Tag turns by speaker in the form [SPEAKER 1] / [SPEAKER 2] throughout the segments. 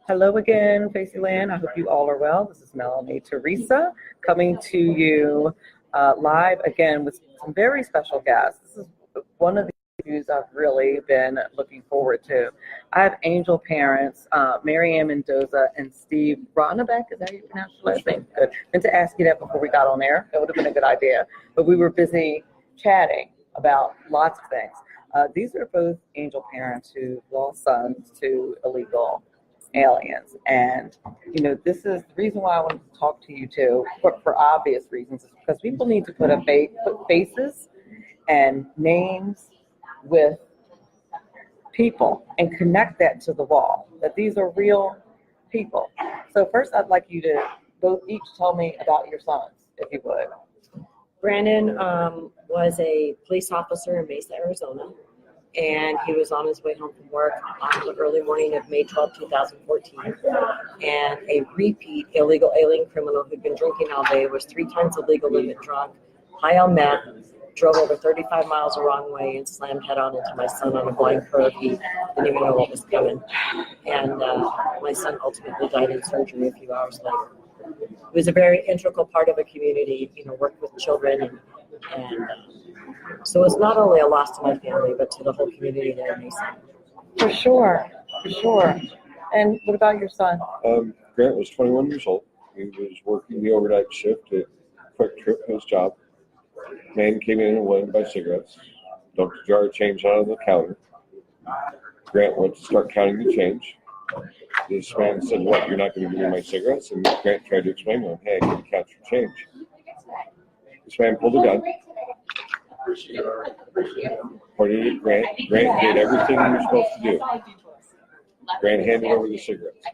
[SPEAKER 1] Hello again, Faceyland. I hope you all are well. This is Melanie Teresa coming to you live again with some very special guests. This is one of the interviews I've really been looking forward to. I have angel parents, Mary Mendoza and Steve Ronnebeck. Is that how you pronounce your last name? Good. Meant to ask you that before we got on air. That would have been a good idea. But we were busy chatting about lots of things. These are both angel parents who lost sons to illegal aliens, and this is the reason why I wanted to talk to you too, for obvious reasons, is because people need to put faces and names with people and connect that to the wall, that these are real people. So first, I'd like you to both each tell me about your sons, if you would.
[SPEAKER 2] Brandon was a police officer in Mesa, Arizona, and he was on his way home from work on the early morning of May 12, 2014, and a repeat illegal alien criminal who'd been drinking all day, was 3 times the legal limit drunk, high on meth, drove over 35 miles the wrong way and slammed head-on into my son on a blind curve. He didn't even know what was coming, and my son ultimately died in surgery a few hours later. He was a very integral part of a community, worked with children, and so it's not only a loss to my family, but to the whole community there in Mesa.
[SPEAKER 1] For sure. And what about your son?
[SPEAKER 3] Grant was 21 years old. He was working the overnight shift at Quick Trip, his job. Man came in and wanted to buy cigarettes, dumped a jar of change out on the counter. Grant went to start counting the change. This man said, "What, you're not going to give me my cigarettes?" And Grant tried to explain to him, "Hey, I can count your change." This man pulled a gun, pointed at Grant. Grant did everything he was supposed to do. Grant handed over the cigarettes.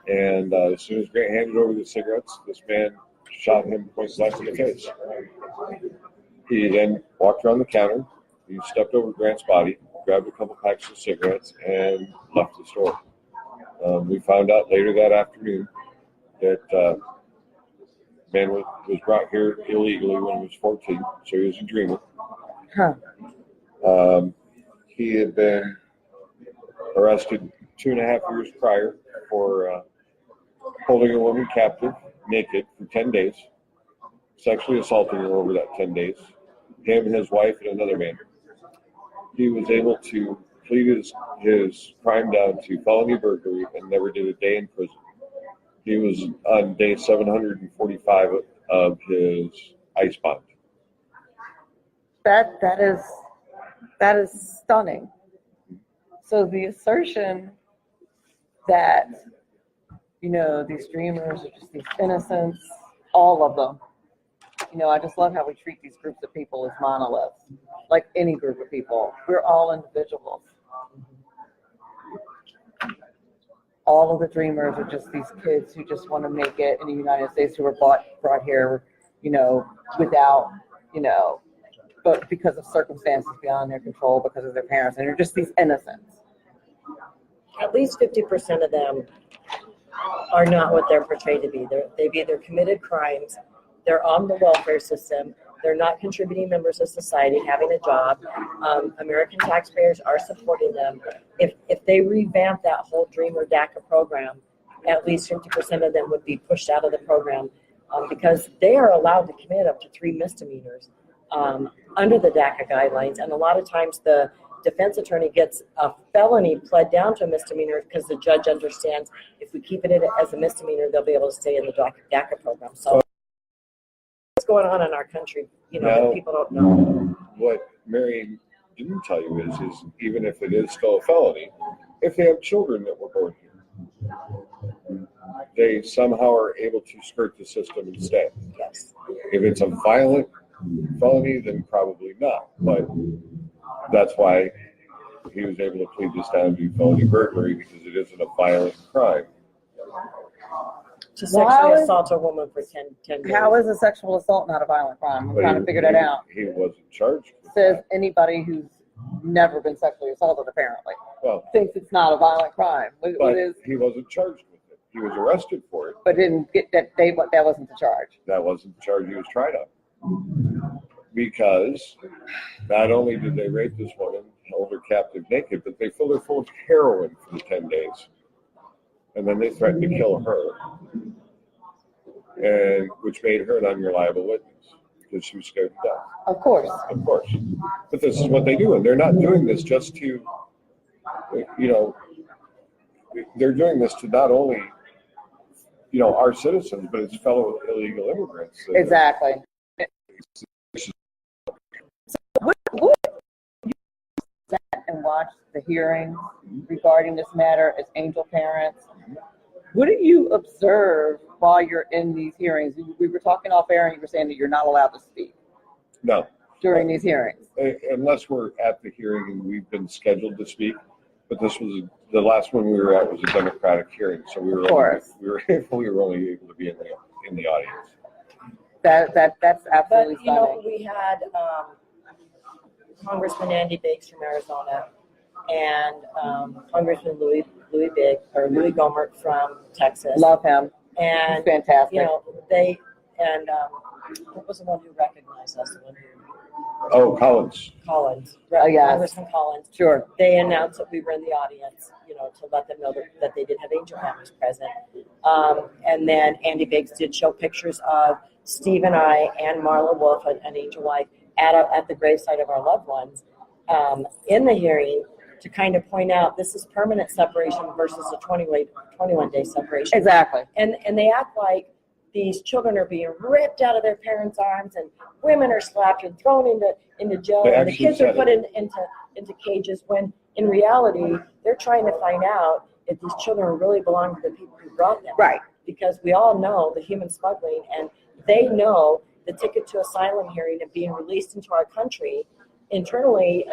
[SPEAKER 3] And as soon as Grant handed over the cigarettes, this man shot him point blank in the face. He then walked around the counter. He stepped over Grant's body, grabbed a couple packs of cigarettes, and left the store. We found out later that afternoon that man was brought here illegally when he was 14, so he was a dreamer. He had been arrested 2.5 years prior for holding a woman captive, naked, for 10 days, sexually assaulting her over that 10 days, him, his wife, and another man. He was able to plead his crime down to felony burglary and never did a day in prison. He was on day 745 of his ICE bond.
[SPEAKER 1] That is stunning. So the assertion that these dreamers are just these innocents, all of them. I just love how we treat these groups of people as monoliths, like any group of people. We're all individuals. All of the dreamers are just these kids who just want to make it in the United States, who were brought here, without, but because of circumstances beyond their control, because of their parents, and they're just these innocents.
[SPEAKER 2] At least 50% of them are not what they're portrayed to be. They've either committed crimes, they're on the welfare system, they're not contributing members of society, having a job. American taxpayers are supporting them. If they revamp that whole Dreamer DACA program, at least 50% of them would be pushed out of the program because they are allowed to commit up to 3 misdemeanors under the DACA guidelines. And a lot of times the defense attorney gets a felony pled down to a misdemeanor because the judge understands if we keep it as a misdemeanor, they'll be able to stay in the DACA program. So what's going on in our country,
[SPEAKER 3] Now,
[SPEAKER 2] people don't know.
[SPEAKER 3] What Mary didn't tell you is even if it is still a felony, if they have children that were born here, they somehow are able to skirt the system and stay.
[SPEAKER 2] Yes.
[SPEAKER 3] If it's a violent felony, then probably not. But that's why he was able to plead this down to felony burglary, because it isn't a violent crime.
[SPEAKER 2] To sexually assault a woman for 10 days.
[SPEAKER 1] How is a sexual assault not a violent crime? I'm trying to figure that out.
[SPEAKER 3] He wasn't charged with
[SPEAKER 1] Says
[SPEAKER 3] that.
[SPEAKER 1] anybody who's never been sexually assaulted, apparently,
[SPEAKER 3] Well,
[SPEAKER 1] thinks it's not a violent crime.
[SPEAKER 3] but he wasn't charged with it. He was arrested for it.
[SPEAKER 1] But didn't get that. That wasn't the charge.
[SPEAKER 3] That wasn't the charge he was tried on. Because not only did they rape this woman, held her captive naked, but they filled her full of heroin for the 10 days. and then they threatened to kill her, and which made her an unreliable witness because she was scared to death.
[SPEAKER 1] Of course.
[SPEAKER 3] Of course. But this is what they do, and they're not doing this just to, they're doing this to not only, our citizens, but it's fellow illegal immigrants.
[SPEAKER 1] Exactly. What you sat and watched the hearings regarding this matter as Angel parents? What do you observe while you're in these hearings? We were talking off air, and you were saying that you're not allowed to speak.
[SPEAKER 3] No.
[SPEAKER 1] During these hearings.
[SPEAKER 3] Unless we're at the hearing and we've been scheduled to speak. But this was the last one we were at was a Democratic hearing, so we were only able to be in the audience.
[SPEAKER 1] That's absolutely
[SPEAKER 2] But
[SPEAKER 1] stunning.
[SPEAKER 2] we had Congressman Andy Biggs from Arizona and Congressman Louis Gohmert from Texas.
[SPEAKER 1] Love him.
[SPEAKER 2] And
[SPEAKER 1] He's fantastic.
[SPEAKER 2] What was the one who recognized us? The one who
[SPEAKER 3] Collins.
[SPEAKER 1] Yes.
[SPEAKER 2] Congressman Collins.
[SPEAKER 1] Sure.
[SPEAKER 2] They announced that we were in the audience, to let them know that they did have angel families present. And then Andy Biggs did show pictures of Steve and I and Marla Wolf, an angel wife, at the gravesite of our loved ones in the hearing to kind of point out this is permanent separation versus a 21-day separation.
[SPEAKER 1] Exactly.
[SPEAKER 2] And they act like these children are being ripped out of their parents' arms, and women are slapped and thrown into jail, and the kids are put into cages. When in reality, they're trying to find out if these children really belong to the people who brought them.
[SPEAKER 1] Right.
[SPEAKER 2] Because we all know the human smuggling, and they know the ticket to asylum hearing and being released into our country internally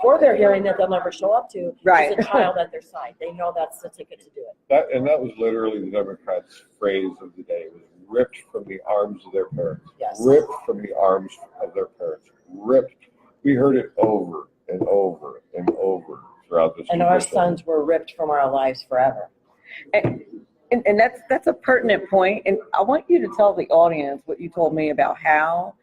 [SPEAKER 2] for their hearing that they'll never show up to.
[SPEAKER 1] Right.
[SPEAKER 2] Is a child at their side. They know that's the ticket to do it.
[SPEAKER 3] That was literally the Democrats' phrase of the day. It was ripped from the arms of their parents.
[SPEAKER 2] Yes.
[SPEAKER 3] Ripped from the arms of their parents. Ripped. We heard it over and over and over throughout this.
[SPEAKER 2] And our sons were ripped from our lives forever.
[SPEAKER 1] And that's a pertinent point. And I want you to tell the audience what you told me about how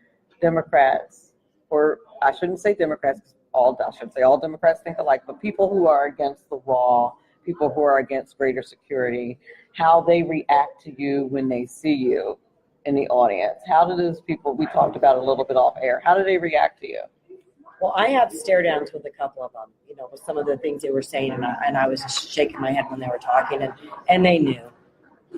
[SPEAKER 1] Democrats, or I shouldn't say Democrats, I shouldn't say all Democrats think alike, but people who are against the law, people who are against greater security, how they react to you when they see you in the audience. How do those people, we talked about it a little bit off air, how do they react to you?
[SPEAKER 2] Well, I had stare downs with a couple of them, with some of the things they were saying, and I was just shaking my head when they were talking, and they knew,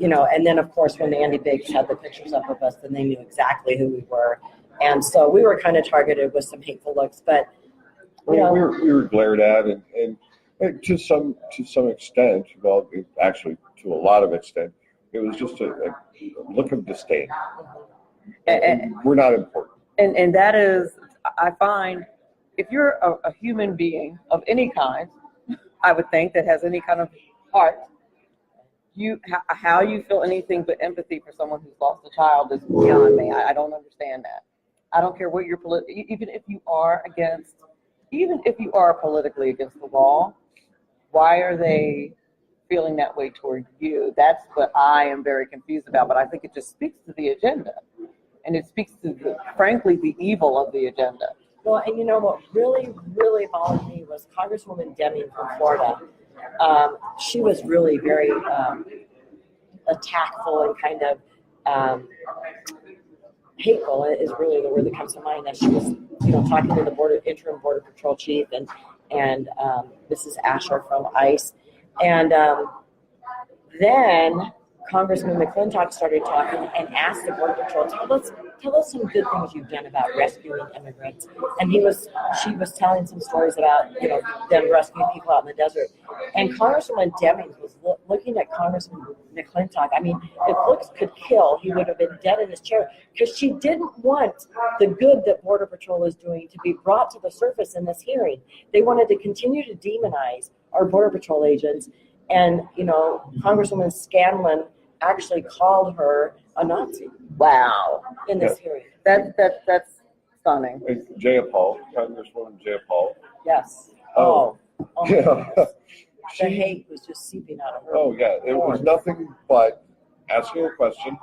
[SPEAKER 2] and then of course when Andy Biggs had the pictures up of us, then they knew exactly who we were, and so we were kind of targeted with some hateful looks, but
[SPEAKER 3] we were glared at, and to some extent, well, actually to a lot of extent, it was just a look of disdain.
[SPEAKER 1] And
[SPEAKER 3] we're not important.
[SPEAKER 1] And that is, I find, if you're a human being of any kind, I would think that has any kind of heart, how you feel anything but empathy for someone who's lost a child is beyond me. I don't understand that. I don't care what your even if you are politically against the law, why are they feeling that way toward you? That's what I am very confused about. But I think it just speaks to the agenda, and it speaks to frankly the evil of the agenda.
[SPEAKER 2] Well, and what really, really bothered me was Congresswoman Deming from Florida. She was really very tactful and kind of hateful is really the word that comes to mind. That she was, talking to the interim Border Patrol chief and Mrs. Asher from ICE, and then Congressman McClintock started talking and asked the Border Patrol, tell us some good things you've done about rescuing immigrants. And she was telling some stories about, them rescuing people out in the desert. And Congresswoman Deming was looking at Congressman McClintock. I mean, if looks could kill, he would have been dead in his chair, because she didn't want the good that Border Patrol is doing to be brought to the surface in this hearing. They wanted to continue to demonize our Border Patrol agents. And, Congresswoman Scanlon actually called her a Nazi.
[SPEAKER 1] Wow.
[SPEAKER 2] In this hearing.
[SPEAKER 1] That's stunning.
[SPEAKER 3] Jayapal, Congresswoman Jayapal.
[SPEAKER 2] Yes.
[SPEAKER 3] Oh.
[SPEAKER 2] The hate was just seeping out of her.
[SPEAKER 3] Oh, yeah. It was nothing but asking a question,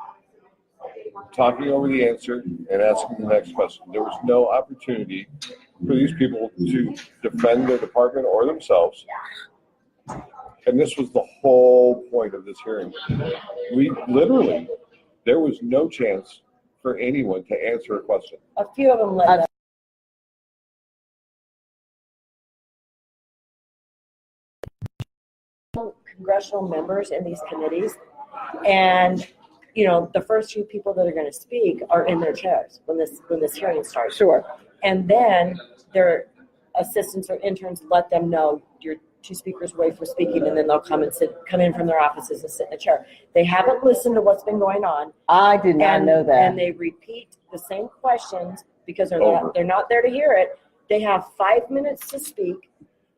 [SPEAKER 3] talking over the answer, and asking the next question. There was no opportunity for these people to defend their department or themselves. And this was the whole point point of this hearing. We literally, there was no chance for anyone to answer a question.
[SPEAKER 2] A few of them led congressional members in these committees, and the first few people that are going to speak are in their chairs when this hearing starts.
[SPEAKER 1] Sure.
[SPEAKER 2] And then their assistants or interns let them know you're 2 speakers away from speaking, and then they'll come in from their offices and sit in a chair. They haven't listened to what's been going on.
[SPEAKER 1] I did not know that.
[SPEAKER 2] And they repeat the same questions because they're not there to hear it. They have 5 minutes to speak.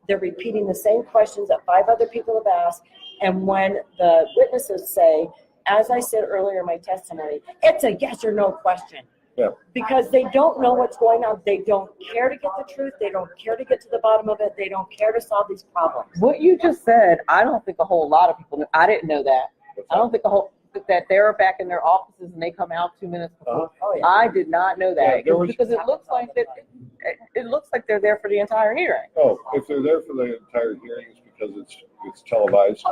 [SPEAKER 2] They're repeating the same questions that 5 other people have asked. And when the witnesses say, as I said earlier in my testimony, it's a yes or no question.
[SPEAKER 3] Yeah.
[SPEAKER 2] Because they don't know what's going on. They don't care to get the truth. They don't care to get to the bottom of it. They don't care to solve these problems.
[SPEAKER 1] What you just said, I don't think a whole lot of people knew. I didn't know that. I don't think that they're back in their offices and they come out 2 minutes before.
[SPEAKER 2] Oh, yeah.
[SPEAKER 1] I did not know that because it looks like that. It looks like they're there for the entire hearing.
[SPEAKER 3] Oh, if they're there for the entire hearing, it's because it's televised.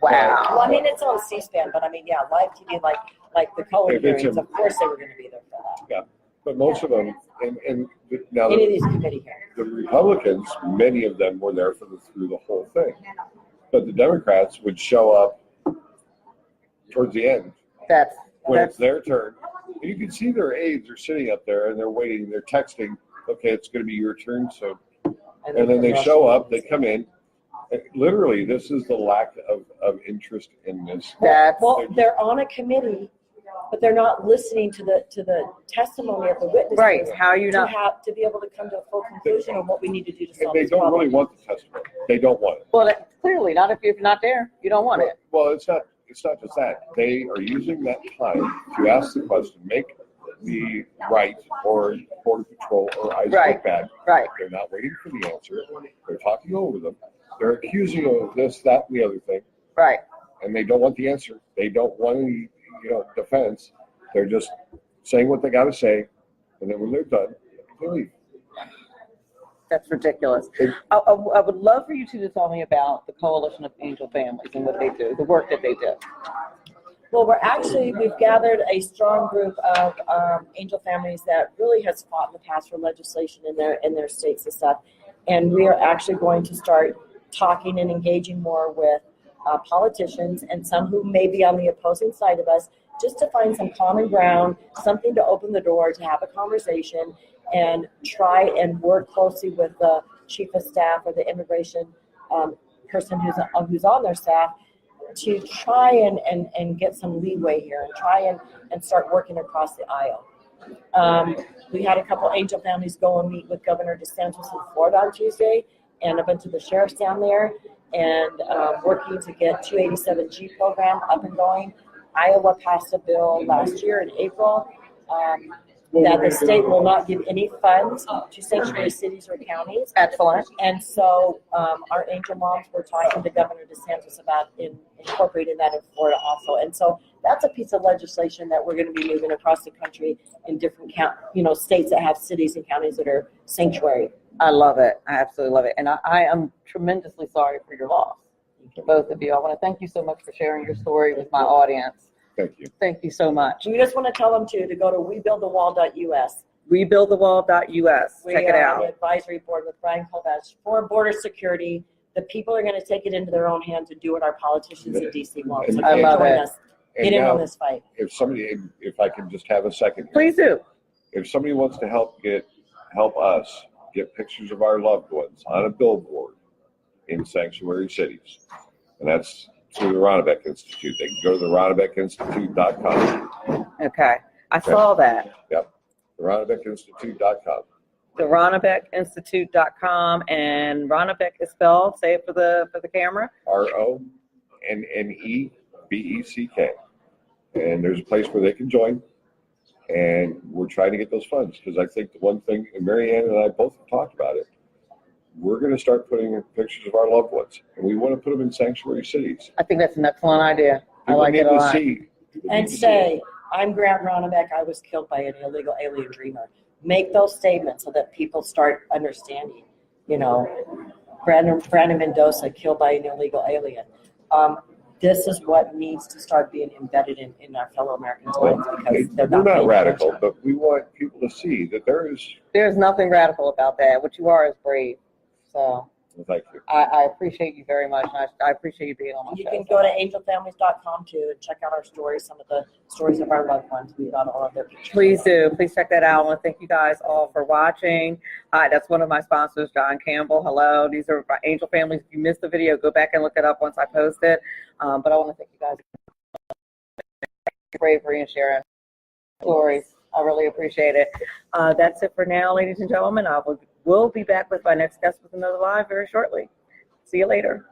[SPEAKER 1] Wow.
[SPEAKER 2] Well, I mean, it's on C-SPAN, but I mean, yeah, live TV, like the color hearings, of course they were going to be there for that.
[SPEAKER 3] Yeah, but most of them, and now
[SPEAKER 2] Any of these committee hearings.
[SPEAKER 3] the Republicans, many of them were there through the whole thing, but the Democrats would show up towards the end when it's their turn. And you can see their aides are sitting up there and they're waiting, they're texting, okay, it's going to be your turn. So, and then they show up, they come in. Literally, this is the lack of interest in this.
[SPEAKER 2] Well, they're on a committee, but they're not listening to the testimony of the witnesses.
[SPEAKER 1] Right. How are you not
[SPEAKER 2] to be able to come to a full conclusion on what we need to do to solve
[SPEAKER 3] they
[SPEAKER 2] this
[SPEAKER 3] don't
[SPEAKER 2] problem.
[SPEAKER 3] really want the testimony. They don't want it.
[SPEAKER 1] Well, clearly not. If you're not there, you don't want it.
[SPEAKER 3] Well, it's not just that. They are using that time to ask the question, make the right or Border Patrol or ICE look bad.
[SPEAKER 1] Right.
[SPEAKER 3] They're not waiting for the answer. They're talking over them. They're accusing them of this, that, and the other thing.
[SPEAKER 1] Right.
[SPEAKER 3] And they don't want the answer. They don't want any, defense. They're just saying what they got to say, and then when they're done, they leave.
[SPEAKER 1] That's ridiculous. I would love for you two to tell me about the Coalition of Angel Families and what they do, the work that they do.
[SPEAKER 2] Well, we've gathered a strong group of angel families that really has fought in the past for legislation in their states and stuff. And we are actually going to start talking and engaging more with politicians and some who may be on the opposing side of us, just to find some common ground, something to open the door, to have a conversation, and try and work closely with the chief of staff or the immigration person who's on their staff to try and get some leeway here and try and start working across the aisle. We had a couple angel families go and meet with Governor DeSantis in Florida on Tuesday, and a bunch of the sheriffs down there, and working to get 287G program up and going. Iowa passed a bill last year in April that the state will not give any funds to sanctuary cities or counties.
[SPEAKER 1] Excellent.
[SPEAKER 2] And so our angel moms were talking to Governor DeSantis about incorporating that in Florida also. And so that's a piece of legislation that we're going to be moving across the country in different states that have cities and counties that are sanctuary.
[SPEAKER 1] I love it. I absolutely love it. And I am tremendously sorry for your loss, both of you. I want to thank you so much for sharing your story with my audience.
[SPEAKER 3] Thank you.
[SPEAKER 1] Thank you so much.
[SPEAKER 2] We just want to tell them to go to webuildthewall.us.
[SPEAKER 1] Rebuildthewall.us. Check it out.
[SPEAKER 2] The advisory board with Brian Kovacs for border security. The people are going to take it into their own hands and do what our politicians in D.C. want. So
[SPEAKER 1] I love it.
[SPEAKER 2] Get in on this fight.
[SPEAKER 3] If I can just have a second here.
[SPEAKER 1] Please do.
[SPEAKER 3] If somebody wants to help us get pictures of our loved ones on a billboard in sanctuary cities, and that's through the Ronnebeck Institute. They can go to the RonnebecInstitute.com.
[SPEAKER 1] Okay. I saw that.
[SPEAKER 3] Yep. The RonnebecInstitute.com.
[SPEAKER 1] The RonnebecInstitute.com, and Ronnebeck is spelled, say it for the camera.
[SPEAKER 3] RONNEBECK. And there's a place where they can join. And we're trying to get those funds, because I think the one thing, and Mary Ann and I both have talked about it, we're going to start putting pictures of our loved ones, and we want to put them in sanctuary cities.
[SPEAKER 1] I think that's an excellent idea. I like it a lot.
[SPEAKER 2] And say, I'm Grant Ronnebeck. I was killed by an illegal alien dreamer. Make those statements so that people start understanding. Brandon Mendoza killed by an illegal alien. This is what needs to start being embedded in our fellow Americans' minds because they're
[SPEAKER 3] We're not
[SPEAKER 2] paying
[SPEAKER 3] radical,
[SPEAKER 2] attention.
[SPEAKER 3] but we want people to see that
[SPEAKER 1] There's nothing radical about that. What you are is brave. So
[SPEAKER 3] well, thank you.
[SPEAKER 1] I appreciate you very much. And I appreciate you being on my
[SPEAKER 2] You
[SPEAKER 1] show.
[SPEAKER 2] can go to angelfamilies.com too and check out our stories, some of the stories of our loved ones. We've got all of their pictures.
[SPEAKER 1] Please do. Please check that out. I want to thank you guys all for watching. Hi, that's one of my sponsors, John Campbell. Hello. These are my Angel Families. If you missed the video, go back and look it up once I post it. But I want to thank you guys for bravery and sharing stories. I really appreciate it. That's it for now, ladies and gentlemen. Will be back with my next guest with another live very shortly. See you later.